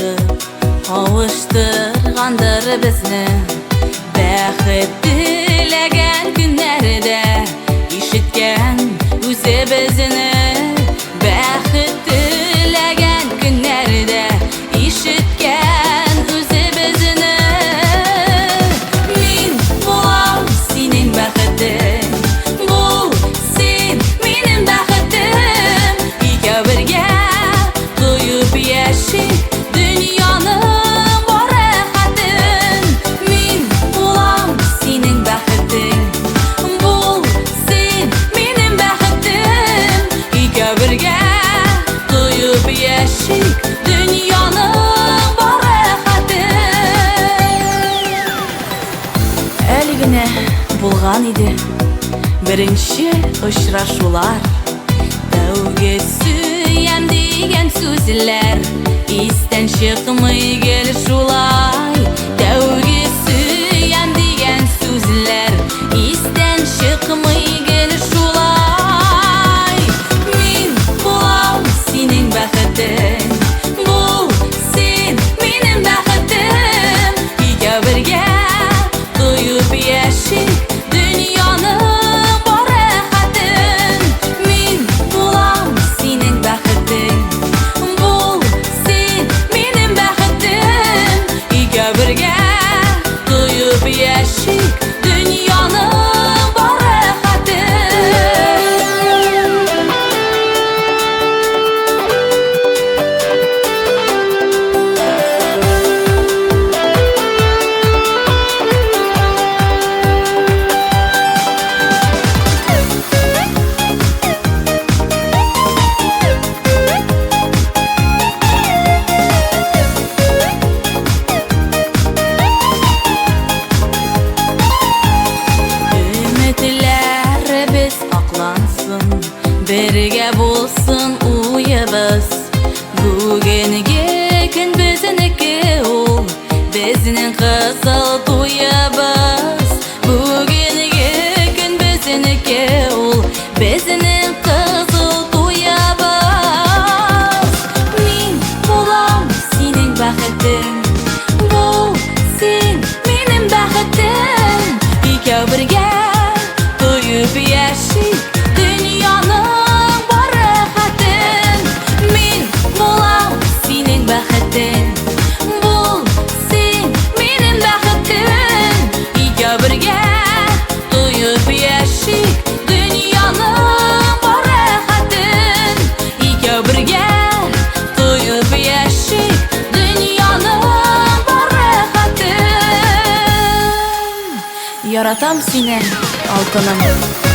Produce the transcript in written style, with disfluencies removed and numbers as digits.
barışıp kavuşturgandır bizni. Бәхет теләгән көннәрдә ишеткән үзе безне. Бәхет теләгән көннәрдә ишеткән үзе безне. Мин булам синең бәхетең, бул син минем бәхетем. Икәү бергә туеп яшик дөньяның бәрәхәтен. Мин булам синең бәхетең, бул син минем бәхетем. Икәү бергә туеп яшик дөньяның бәрәхәтен. Әле генә булган иде беренче очрашулар. Тәүге сөям дигән сүзләр истән чыкмый гел шулай. Тәүге сөям дигән сүзләр истән чыкмый гел шулай. Мин булам синең бәхетең, бул син минем бәхетем. Икәү бергә туеп яшик дөньяның бәрәхәтен. Мин булам синең бәхетең, бул син минем бәхетем. Икәү бергә туеп яшик дөньяның бергә булсын уебыз. Бүгенге көн безнеке ул, безнең кызыл туебыз. Бүгенге көн безнеке ул, безнең кызыл туебыз. Мин булам синең бәхетең, бул син минем бәхетем. Икәү бергә туеп яшик дөньяның бәрәхәтен. Мин булам синең бәхетең, бул син минем бәхетем. Икәү бергә туеп яшик дөньяның бәрәхәтен. Икәү бергә туеп яшик дөньяның бәрәхәтен. Яратам сине, алтыным.